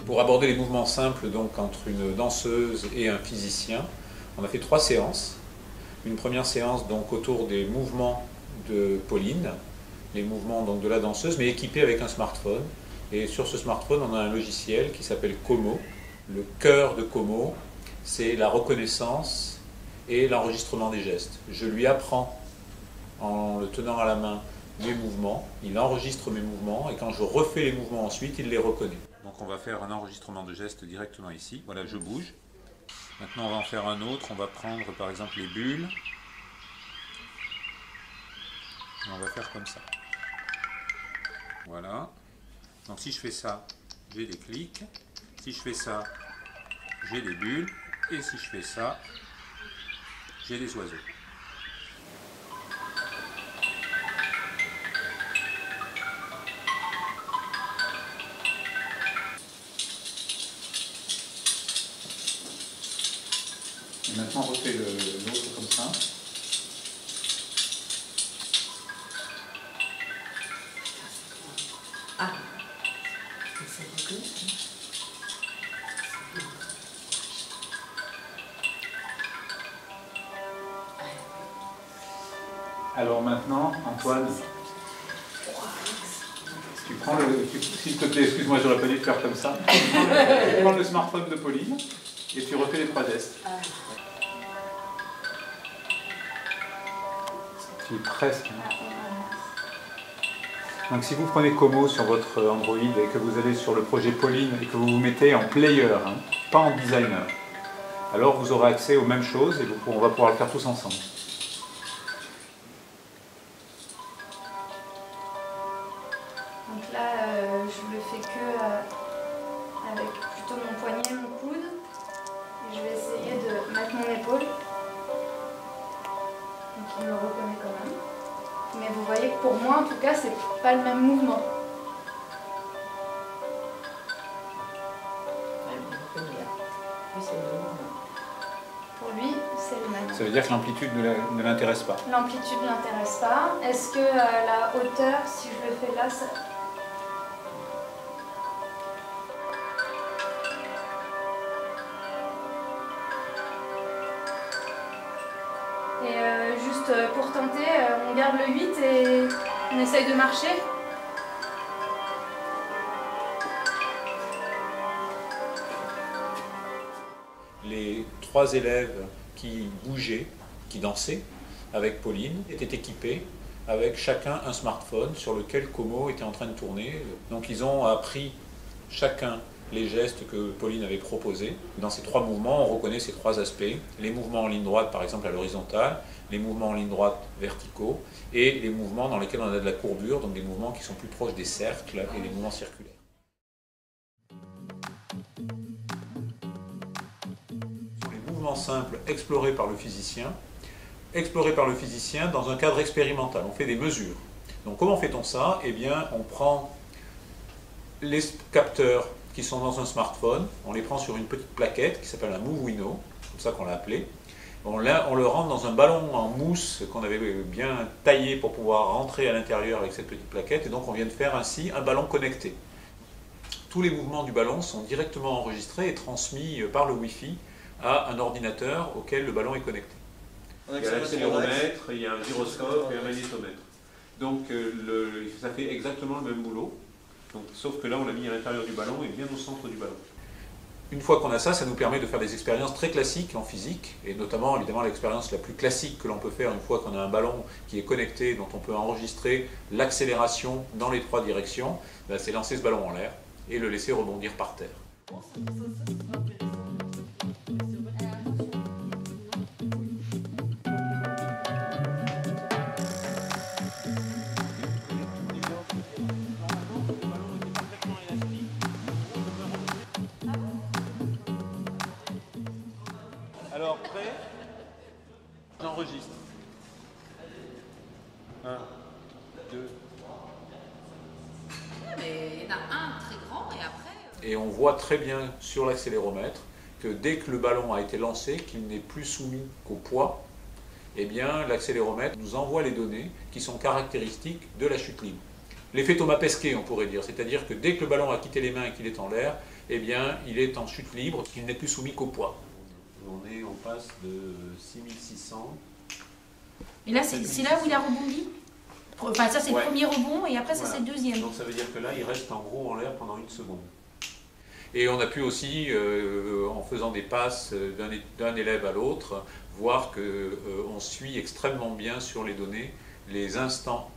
Pour aborder les mouvements simples donc entre une danseuse et un physicien, on a fait 3 séances. Une première séance donc autour des mouvements de Pauline, les mouvements donc de la danseuse, mais équipés avec un smartphone. Et sur ce smartphone, on a un logiciel qui s'appelle Como. Le cœur de Como, c'est la reconnaissance et l'enregistrement des gestes. Je lui apprends, en le tenant à la main, mes mouvements, il enregistre mes mouvements, et quand je refais les mouvements ensuite, il les reconnaît. Donc on va faire un enregistrement de gestes directement ici. Voilà, je bouge. Maintenant on va en faire un autre. On va prendre par exemple les bulles. Et on va faire comme ça. Voilà. Donc si je fais ça, j'ai des clics. Si je fais ça, j'ai des bulles. Et si je fais ça, j'ai des oiseaux. Et maintenant, on refait l'autre comme ça. Ah, Alors maintenant, Antoine, tu prends s'il te plaît, excuse-moi, j'aurais pas dû te faire comme ça. Tu prends le smartphone de Pauline et tu refais les 3 gestes. Presque. Donc si vous prenez Como sur votre Android et que vous allez sur le projet Pauline et que vous vous mettez en player, pas en designer, alors vous aurez accès aux mêmes choses et on va pouvoir le faire tous ensemble. Donc là, je le fais que avec plutôt mon poignet, mon coude. Et je vais essayer de mettre mon épaule. Donc il me reconnaît quand même. Mais vous voyez que pour moi, en tout cas, c'est pas le même mouvement. Pour lui, c'est le même. Ça veut dire que l'amplitude ne l'intéresse pas. L'amplitude ne l'intéresse pas. Est-ce que la hauteur, si je le fais là, ça... Et juste pour tenter, on garde le 8 et on essaye de marcher. Les 3 élèves qui bougeaient, qui dansaient avec Pauline, étaient équipés avec chacun un smartphone sur lequel Como était en train de tourner. Donc ils ont appris chacun les gestes que Pauline avait proposés. Dans ces 3 mouvements, on reconnaît ces 3 aspects. Les mouvements en ligne droite, par exemple à l'horizontale, les mouvements en ligne droite verticaux, et les mouvements dans lesquels on a de la courbure, donc des mouvements qui sont plus proches des cercles et des mouvements circulaires. Ce sont les mouvements simples explorés par le physicien dans un cadre expérimental. On fait des mesures. Donc comment fait-on ça? Eh bien, on prend les capteurs qui sont dans un smartphone, on les prend sur une petite plaquette qui s'appelle un Movewino, c'est comme ça qu'on l'a appelé. On le rentre dans un ballon en mousse qu'on avait bien taillé pour pouvoir rentrer à l'intérieur avec cette petite plaquette, et donc on vient de faire ainsi un ballon connecté. Tous les mouvements du ballon sont directement enregistrés et transmis par le Wi-Fi à un ordinateur auquel le ballon est connecté. Il y a l'accéléromètre, il y a un gyroscope et un magnétomètre. Donc ça fait exactement le même boulot. Donc, sauf que là, on l'a mis à l'intérieur du ballon et bien au centre du ballon. Une fois qu'on a ça, ça nous permet de faire des expériences très classiques en physique, et notamment, évidemment, l'expérience la plus classique que l'on peut faire une fois qu'on a un ballon qui est connecté, dont on peut enregistrer l'accélération dans les 3 directions, c'est lancer ce ballon en l'air et le laisser rebondir par terre. Alors, prêt? J'enregistre. 1, 2. Mais il y en a un très grand et après... Et on voit très bien sur l'accéléromètre que dès que le ballon a été lancé, qu'il n'est plus soumis qu'au poids, eh bien l'accéléromètre nous envoie les données qui sont caractéristiques de la chute libre. L'effet Thomas Pesquet, on pourrait dire, c'est-à-dire que dès que le ballon a quitté les mains et qu'il est en l'air, eh bien il est en chute libre, qu'il n'est plus soumis qu'au poids. On passe de 6600. Et là, c'est là où il a rebondi? Enfin, ça, c'est le premier rebond, et après, ça, c'est le deuxième. Donc, ça veut dire que là, il reste en gros en l'air pendant 1 seconde. Et on a pu aussi, en faisant des passes d'un élève à l'autre, voir qu'on suit extrêmement bien sur les données les instants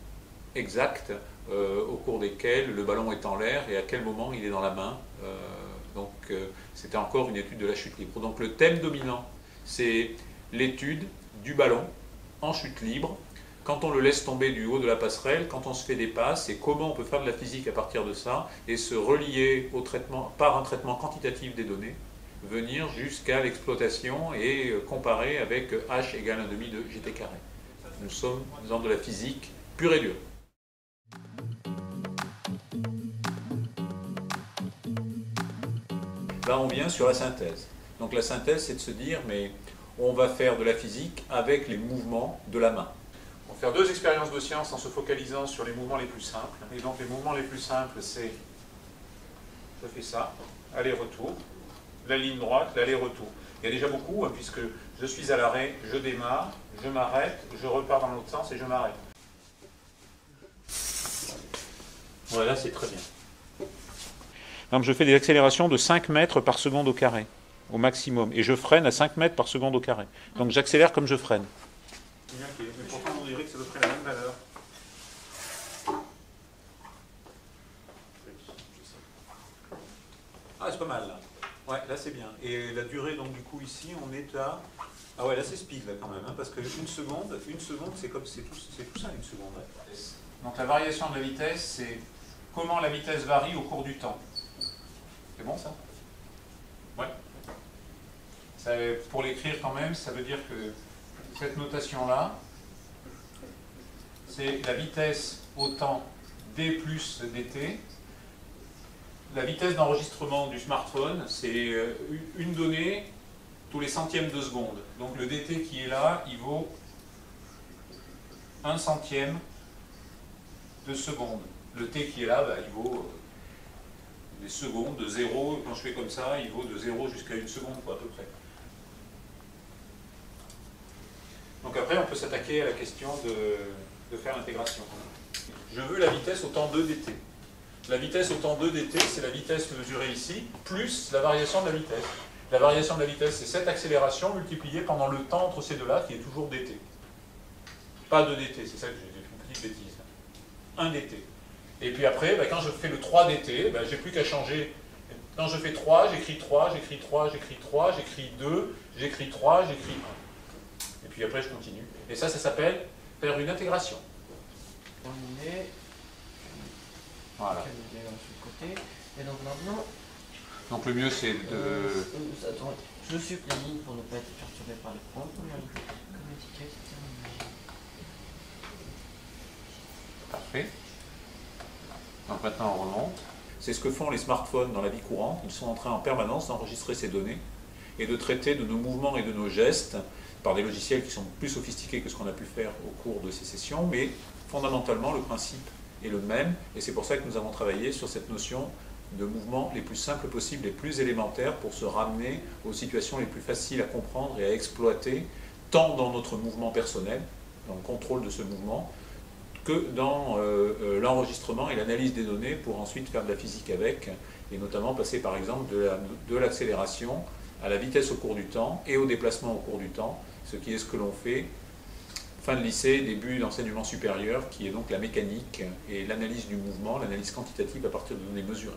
exacts au cours desquels le ballon est en l'air et à quel moment il est dans la main. C'était encore une étude de la chute libre. Donc, le thème dominant, c'est l'étude du ballon en chute libre, quand on le laisse tomber du haut de la passerelle, quand on se fait des passes, et comment on peut faire de la physique à partir de ça, et se relier au traitement, par un traitement quantitatif des données, venir jusqu'à l'exploitation et comparer avec h égale 1/2 de gt carré. Nous sommes dans de la physique pure et dure. Là, on vient sur la synthèse. Donc la synthèse, c'est de se dire, mais on va faire de la physique avec les mouvements de la main. On va faire 2 expériences de science en se focalisant sur les mouvements les plus simples. Et donc les mouvements les plus simples, c'est, je fais ça, aller-retour, la ligne droite, l'aller-retour. Il y a déjà beaucoup, hein, puisque je suis à l'arrêt, je démarre, je m'arrête, je repars dans l'autre sens et je m'arrête. Voilà, c'est très bien. Donc je fais des accélérations de 5 mètres par seconde au carré, au maximum. Et je freine à 5 mètres par seconde au carré. Donc j'accélère comme je freine. Mais pourtant on dirait que c'est à peu près la même valeur. Ah, c'est pas mal là. Ouais, là c'est bien. Et la durée, donc du coup ici, on est à... Ah ouais, là c'est speed là quand même, hein, parce que une seconde c'est comme c'est tout ça, 1 seconde. Ouais. Donc la variation de la vitesse, c'est comment la vitesse varie au cours du temps. C'est bon ça? Ouais. Ça, pour l'écrire quand même, ça veut dire que cette notation-là, c'est la vitesse au temps d plus dt. La vitesse d'enregistrement du smartphone, c'est une donnée tous les centièmes de seconde. Donc le dt qui est là, il vaut 1 centième de seconde. Le t qui est là, bah, il vaut des secondes, de 0, quand je fais comme ça, il vaut de 0 jusqu'à 1 seconde, quoi, à peu près. Donc après, on peut s'attaquer à la question de faire l'intégration. Je veux la vitesse au temps 2 dt. La vitesse au temps 2 dt, c'est la vitesse mesurée ici, plus la variation de la vitesse. La variation de la vitesse, c'est cette accélération multipliée pendant le temps entre ces deux-là, qui est toujours dt. Pas 2 dt, c'est ça que j'ai fait une petite bêtise. 1 dt. Et puis après, bah, quand je fais le 3 dt, bah, j'ai plus qu'à changer. Quand je fais 3, j'écris 3, j'écris 3, j'écris 3, j'écris 2, j'écris 3, j'écris 1. Et puis après, je continue. Et ça s'appelle faire une intégration. Terminé. Voilà. Côté. Et donc maintenant. Donc le mieux, c'est de... Attends, je supprime pour ne pas être perturbé par l'écran. Comme étiquette, c'est terminé. Parfait. Donc maintenant, on remonte. C'est ce que font les smartphones dans la vie courante. Ils sont en train en permanence d'enregistrer ces données et de traiter de nos mouvements et de nos gestes par des logiciels qui sont plus sophistiqués que ce qu'on a pu faire au cours de ces sessions, mais fondamentalement, le principe est le même, et c'est pour ça que nous avons travaillé sur cette notion de mouvements les plus simples possibles, les plus élémentaires, pour se ramener aux situations les plus faciles à comprendre et à exploiter, tant dans notre mouvement personnel, dans le contrôle de ce mouvement, que dans l'enregistrement et l'analyse des données pour ensuite faire de la physique avec, et notamment passer par exemple de l'accélération à la vitesse au cours du temps et au déplacement au cours du temps, ce qui est ce que l'on fait fin de lycée, début d'enseignement supérieur, qui est donc la mécanique et l'analyse du mouvement, l'analyse quantitative à partir de données mesurées.